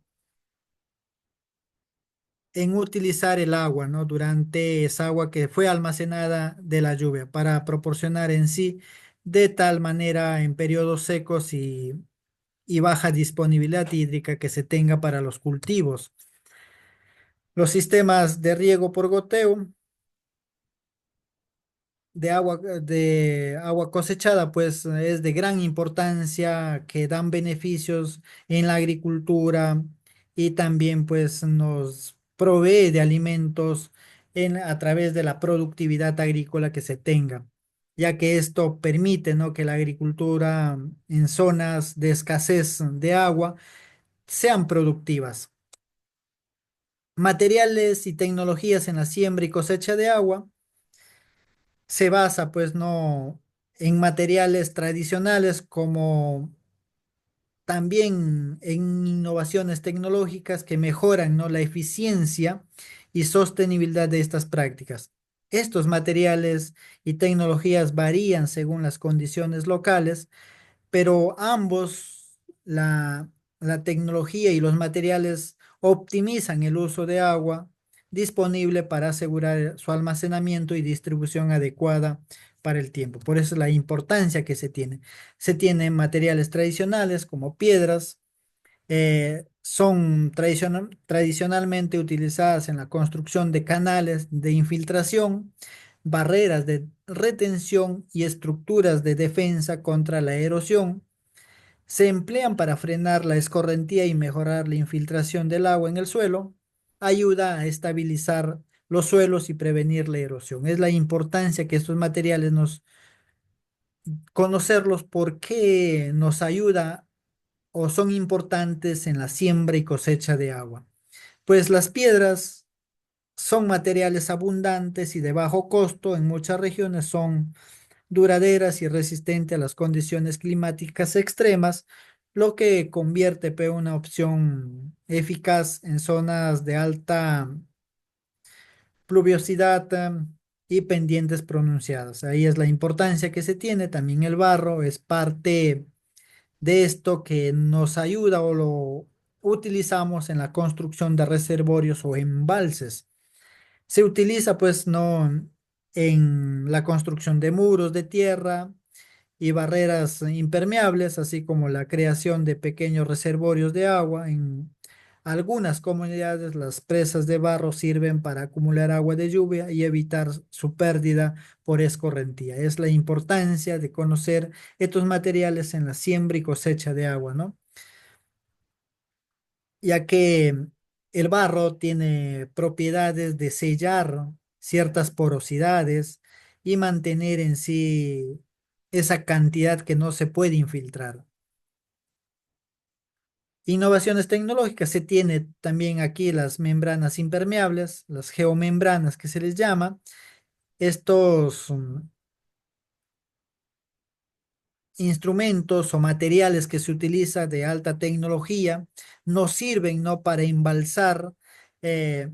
en utilizar el agua, ¿no? Durante esa agua que fue almacenada de la lluvia para proporcionar en sí de tal manera en periodos secos y baja disponibilidad hídrica que se tenga para los cultivos. Los sistemas de riego por goteo de agua cosechada, pues es de gran importancia que dan beneficios en la agricultura y también pues nos provee de alimentos a través de la productividad agrícola que se tenga, ya que esto permite, ¿no?, que la agricultura en zonas de escasez de agua sean productivas. Materiales y tecnologías en la siembra y cosecha de agua se basa, pues, no en materiales tradicionales como también en innovaciones tecnológicas que mejoran, ¿no?, la eficiencia y sostenibilidad de estas prácticas. Estos materiales y tecnologías varían según las condiciones locales, pero ambos, la tecnología y los materiales optimizan el uso de agua disponible para asegurar su almacenamiento y distribución adecuada para el tiempo. Por eso la importancia que se tiene. Se tienen materiales tradicionales como piedras, son tradicionalmente utilizadas en la construcción de canales de infiltración, barreras de retención y estructuras de defensa contra la erosión. Se emplean para frenar la escorrentía y mejorar la infiltración del agua en el suelo. Ayuda a estabilizar los suelos y prevenir la erosión. Es la importancia que estos materiales nos conocerlos porque nos ayuda o son importantes en la siembra y cosecha de agua. Pues las piedras son materiales abundantes y de bajo costo en muchas regiones, son duraderas y resistentes a las condiciones climáticas extremas, lo que convierte una opción eficaz en zonas de alta pluviosidad y pendientes pronunciadas. Ahí es la importancia que se tiene. También el barro es parte de esto que nos ayuda o lo utilizamos en la construcción de reservorios o embalses. Se utiliza pues no en la construcción de muros de tierra y barreras impermeables, así como la creación de pequeños reservorios de agua. En algunas comunidades las presas de barro sirven para acumular agua de lluvia y evitar su pérdida por escorrentía. Es la importancia de conocer estos materiales en la siembra y cosecha de agua, ¿no? Ya que el barro tiene propiedades de sellar ciertas porosidades y mantener en sí esa cantidad que no se puede infiltrar. Innovaciones tecnológicas, se tiene también aquí las membranas impermeables, las geomembranas que se les llama. Estos instrumentos o materiales que se utilizan de alta tecnología nos sirven, ¿no?, para embalsar eh,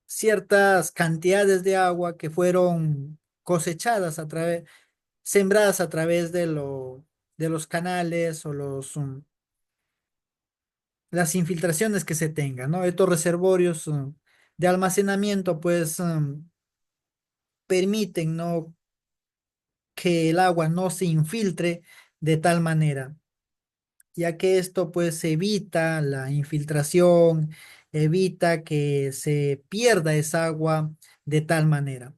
ciertas cantidades de agua que fueron cosechadas a través, sembradas a través de los canales o las infiltraciones que se tengan, ¿no? Estos reservorios de almacenamiento, pues, permiten, ¿no?, que el agua no se infiltre de tal manera, ya que esto, pues, evita la infiltración, evita que se pierda esa agua de tal manera.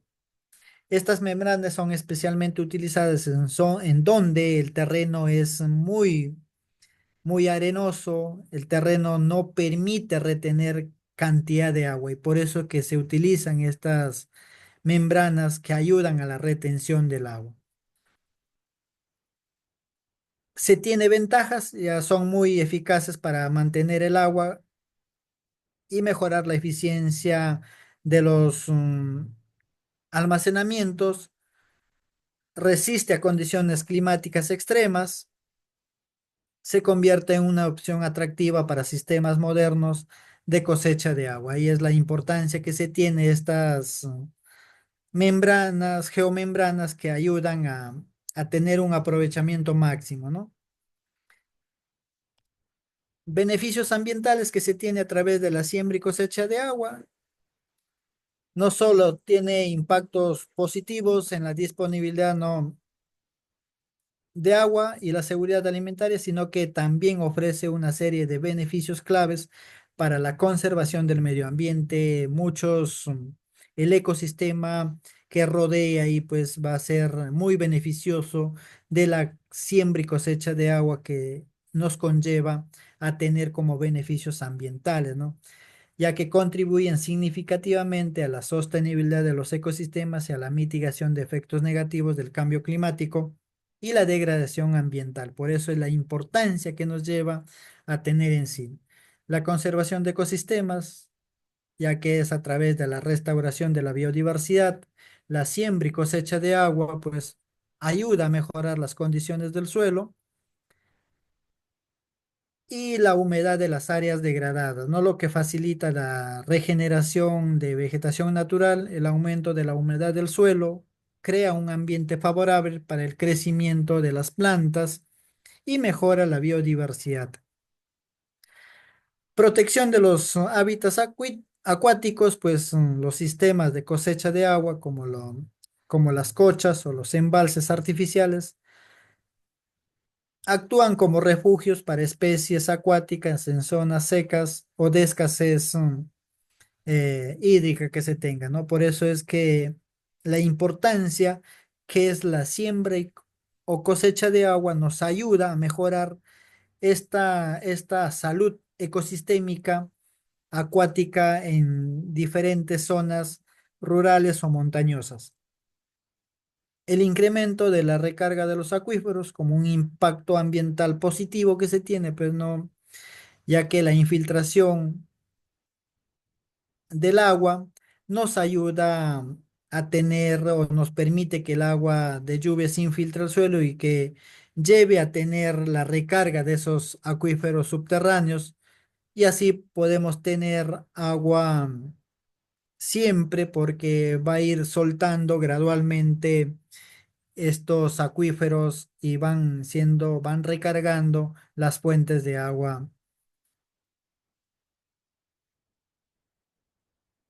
Estas membranas son especialmente utilizadas en donde el terreno es muy arenoso, el terreno no permite retener cantidad de agua y por eso que se utilizan estas membranas que ayudan a la retención del agua. Se tiene ventajas, ya son muy eficaces para mantener el agua y mejorar la eficiencia de los almacenamientos, resiste a condiciones climáticas extremas, se convierte en una opción atractiva para sistemas modernos de cosecha de agua. Ahí es la importancia que se tiene estas membranas, geomembranas que ayudan a tener un aprovechamiento máximo, ¿no? Beneficios ambientales que se tiene a través de la siembra y cosecha de agua. No solo tiene impactos positivos en la disponibilidad, no, de agua y la seguridad alimentaria, sino que también ofrece una serie de beneficios claves para la conservación del medio ambiente, muchos, el ecosistema que rodea y pues va a ser muy beneficioso de la siembra y cosecha de agua que nos conlleva a tener como beneficios ambientales, ¿no? Ya que contribuyen significativamente a la sostenibilidad de los ecosistemas y a la mitigación de efectos negativos del cambio climático y la degradación ambiental. Por eso es la importancia que nos lleva a tener en sí la conservación de ecosistemas, ya que es a través de la restauración de la biodiversidad, la siembra y cosecha de agua, pues ayuda a mejorar las condiciones del suelo y la humedad de las áreas degradadas, ¿no? Lo que facilita la regeneración de vegetación natural, el aumento de la humedad del suelo, crea un ambiente favorable para el crecimiento de las plantas y mejora la biodiversidad. Protección de los hábitats acuáticos, pues los sistemas de cosecha de agua como las cochas o los embalses artificiales actúan como refugios para especies acuáticas en zonas secas o de escasez hídrica que se tenga, ¿no? Por eso es que la importancia que es la siembra o cosecha de agua nos ayuda a mejorar esta salud ecosistémica acuática en diferentes zonas rurales o montañosas. El incremento de la recarga de los acuíferos como un impacto ambiental positivo que se tiene, pues no, ya que la infiltración del agua nos ayuda a tener o nos permite que el agua de lluvia se infiltre al suelo y que lleve a tener la recarga de esos acuíferos subterráneos y así podemos tener agua siempre porque va a ir soltando gradualmente estos acuíferos y van recargando las fuentes de agua.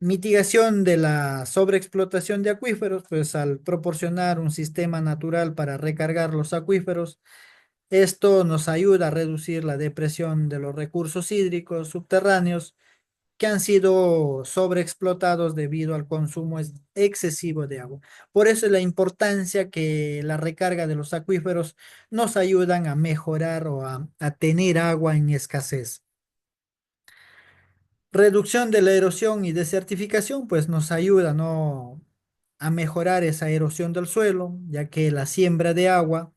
Mitigación de la sobreexplotación de acuíferos, pues al proporcionar un sistema natural para recargar los acuíferos, esto nos ayuda a reducir la depresión de los recursos hídricos subterráneos que han sido sobreexplotados debido al consumo excesivo de agua. Por eso es la importancia que la recarga de los acuíferos nos ayudan a mejorar o a tener agua en escasez. Reducción de la erosión y desertificación, pues nos ayuda, ¿no?, a mejorar esa erosión del suelo, ya que la siembra de agua,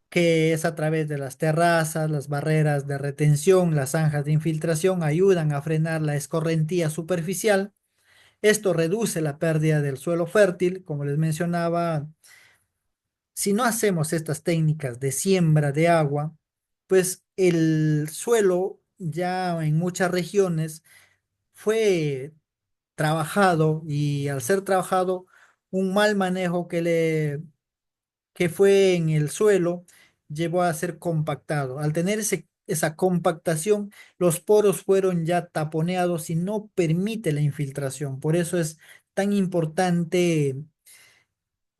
que es a través de las terrazas, las barreras de retención, las zanjas de infiltración, ayudan a frenar la escorrentía superficial. Esto reduce la pérdida del suelo fértil, como les mencionaba. Si no hacemos estas técnicas de siembra de agua, pues el suelo ya en muchas regiones fue trabajado y al ser trabajado, un mal manejo que fue en el suelo llevó a ser compactado. Al tener esa compactación, los poros fueron ya taponeados y no permite la infiltración. Por eso es tan importante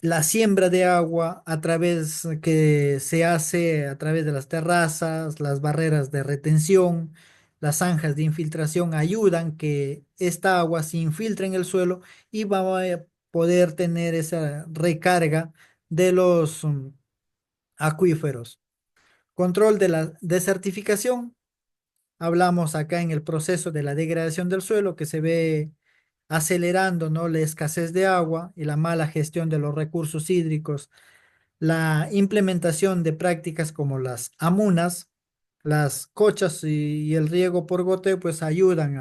la siembra de agua a través que se hace a través de las terrazas, las barreras de retención, las zanjas de infiltración ayudan que esta agua se infiltre en el suelo y va a poder tener esa recarga de los acuíferos. Control de la desertificación. Hablamos acá en el proceso de la degradación del suelo que se ve acelerando, ¿no?, la escasez de agua y la mala gestión de los recursos hídricos. La implementación de prácticas como las amunas, las cochas y el riego por goteo, pues ayudan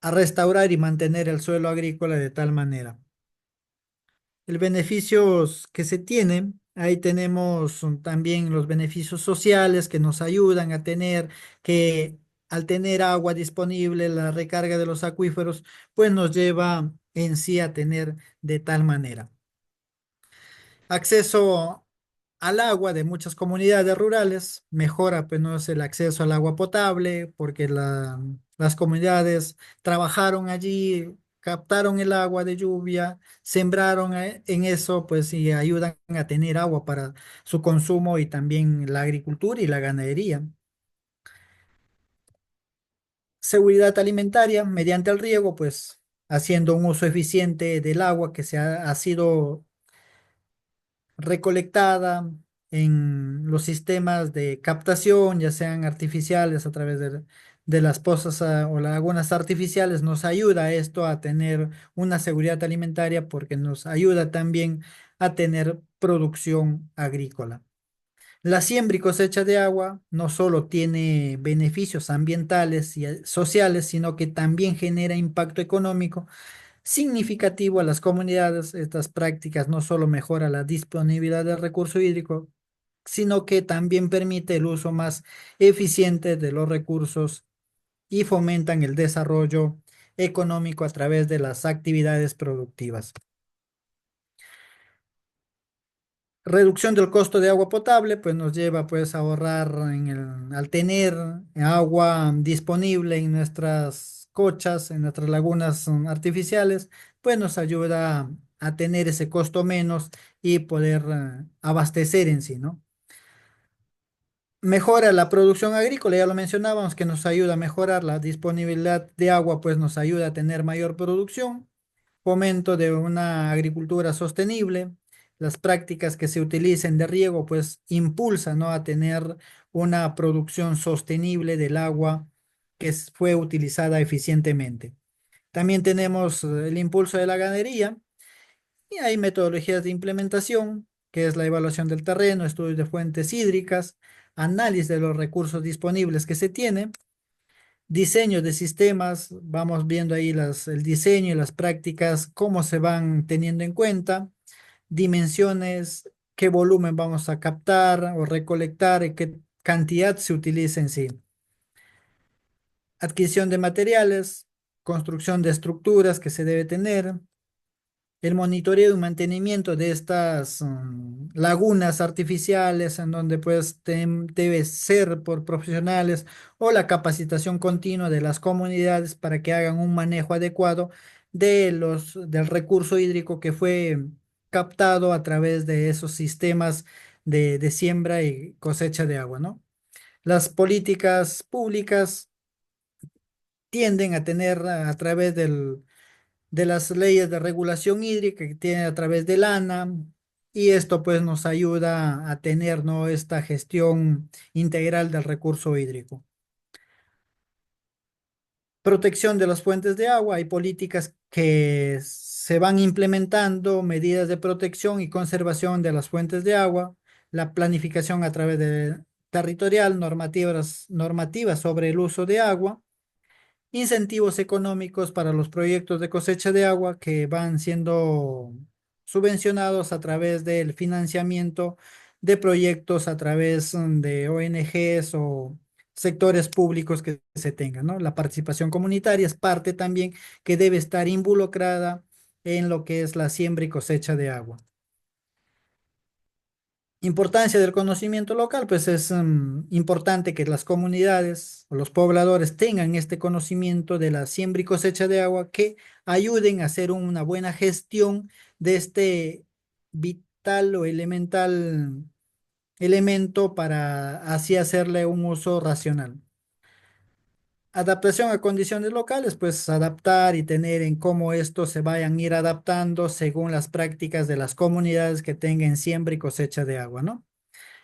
a restaurar y mantener el suelo agrícola de tal manera. El beneficios que se tienen, ahí tenemos también los beneficios sociales que nos ayudan a tener que al tener agua disponible, la recarga de los acuíferos, pues nos lleva en sí a tener de tal manera. Acceso al agua de muchas comunidades rurales, mejora pues no es el acceso al agua potable porque las comunidades trabajaron allí, captaron el agua de lluvia, sembraron en eso pues y ayudan a tener agua para su consumo y también la agricultura y la ganadería. Seguridad alimentaria mediante el riego pues haciendo un uso eficiente del agua que ha sido recolectada en los sistemas de captación, ya sean artificiales a través de las pozas o lagunas artificiales, nos ayuda esto a tener una seguridad alimentaria porque nos ayuda también a tener producción agrícola. La siembra y cosecha de agua no solo tiene beneficios ambientales y sociales, sino que también genera impacto económico significativo a las comunidades. Estas prácticas no solo mejoran la disponibilidad del recurso hídrico, sino que también permite el uso más eficiente de los recursos y fomentan el desarrollo económico a través de las actividades productivas. Reducción del costo de agua potable, pues nos lleva pues a ahorrar al tener agua disponible en nuestras cochas, en nuestras lagunas artificiales, pues nos ayuda a tener ese costo menos y poder abastecer en sí, ¿no? Mejora la producción agrícola, ya lo mencionábamos, que nos ayuda a mejorar la disponibilidad de agua, pues nos ayuda a tener mayor producción. Fomento de una agricultura sostenible, las prácticas que se utilicen de riego, pues impulsan, ¿no?, a tener una producción sostenible del agua que fue utilizada eficientemente. También tenemos el impulso de la ganadería y hay metodologías de implementación, que es la evaluación del terreno, estudios de fuentes hídricas, análisis de los recursos disponibles que se tiene, diseño de sistemas, vamos viendo ahí el diseño y las prácticas, cómo se van teniendo en cuenta, dimensiones, qué volumen vamos a captar o recolectar y qué cantidad se utiliza en sí. Adquisición de materiales, construcción de estructuras que se debe tener, el monitoreo y mantenimiento de estas lagunas artificiales en donde pues debe ser por profesionales o la capacitación continua de las comunidades para que hagan un manejo adecuado del recurso hídrico que fue captado a través de esos sistemas de siembra y cosecha de agua, ¿no? Las políticas públicas tienden a tener a través de las leyes de regulación hídrica que tiene a través del ANA, y esto pues nos ayuda a tener, ¿no?, esta gestión integral del recurso hídrico. Protección de las fuentes de agua, hay políticas que se van implementando, medidas de protección y conservación de las fuentes de agua, la planificación a través de territorial, normativas sobre el uso de agua, incentivos económicos para los proyectos de cosecha de agua que van siendo subvencionados a través del financiamiento de proyectos a través de ONGs o sectores públicos que se tengan, ¿no? La participación comunitaria es parte también que debe estar involucrada en lo que es la siembra y cosecha de agua. Importancia del conocimiento local, pues es importante que las comunidades o los pobladores tengan este conocimiento de la siembra y cosecha de agua que ayuden a hacer una buena gestión de este vital o elemental elemento para así hacerle un uso racional. Adaptación a condiciones locales, pues adaptar y tener en cómo estos se vayan a ir adaptando según las prácticas de las comunidades que tengan siembra y cosecha de agua, ¿no?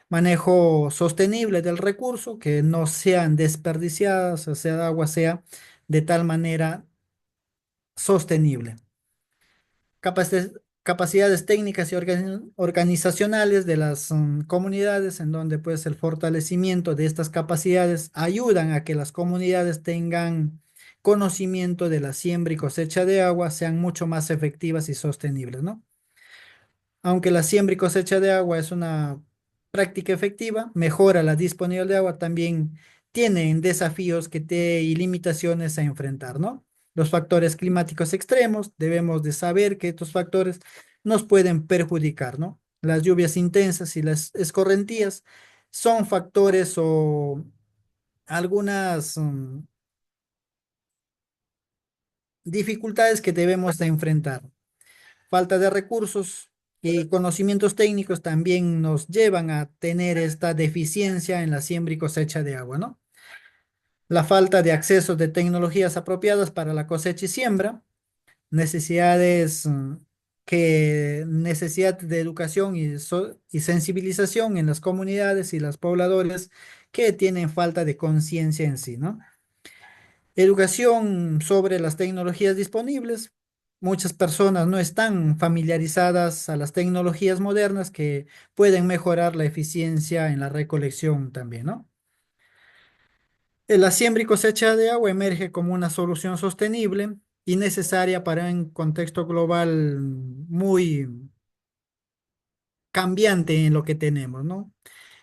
Manejo sostenible del recurso, que no sean desperdiciadas, o sea, el agua sea de tal manera sostenible. Capacidades técnicas y organizacionales de las comunidades, en donde pues el fortalecimiento de estas capacidades ayudan a que las comunidades tengan conocimiento de la siembra y cosecha de agua, sean mucho más efectivas y sostenibles, ¿no? Aunque la siembra y cosecha de agua es una práctica efectiva, mejora la disponibilidad de agua, también tienen desafíos y limitaciones a enfrentar, ¿no? Los factores climáticos extremos, debemos de saber que estos factores nos pueden perjudicar, ¿no? Las lluvias intensas y las escorrentías son factores o algunas dificultades que debemos de enfrentar. Falta de recursos y conocimientos técnicos también nos llevan a tener esta deficiencia en la siembra y cosecha de agua, ¿no? La falta de acceso de tecnologías apropiadas para la cosecha y siembra, necesidades, necesidad de educación y sensibilización en las comunidades y los pobladores que tienen falta de conciencia en sí, ¿no? Educación sobre las tecnologías disponibles. Muchas personas no están familiarizadas a las tecnologías modernas que pueden mejorar la eficiencia en la recolección también, ¿no? La siembra y cosecha de agua emerge como una solución sostenible y necesaria para un contexto global muy cambiante en lo que tenemos, ¿no?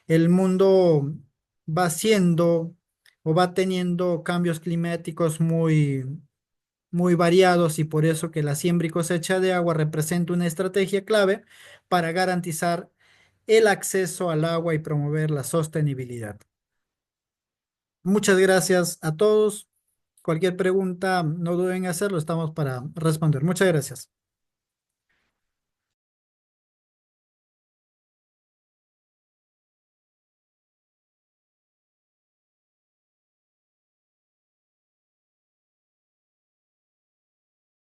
El mundo va siendo o va teniendo cambios climáticos muy variados, y por eso que la siembra y cosecha de agua representa una estrategia clave para garantizar el acceso al agua y promover la sostenibilidad. Muchas gracias a todos. Cualquier pregunta, no duden en hacerlo, estamos para responder. Muchas gracias.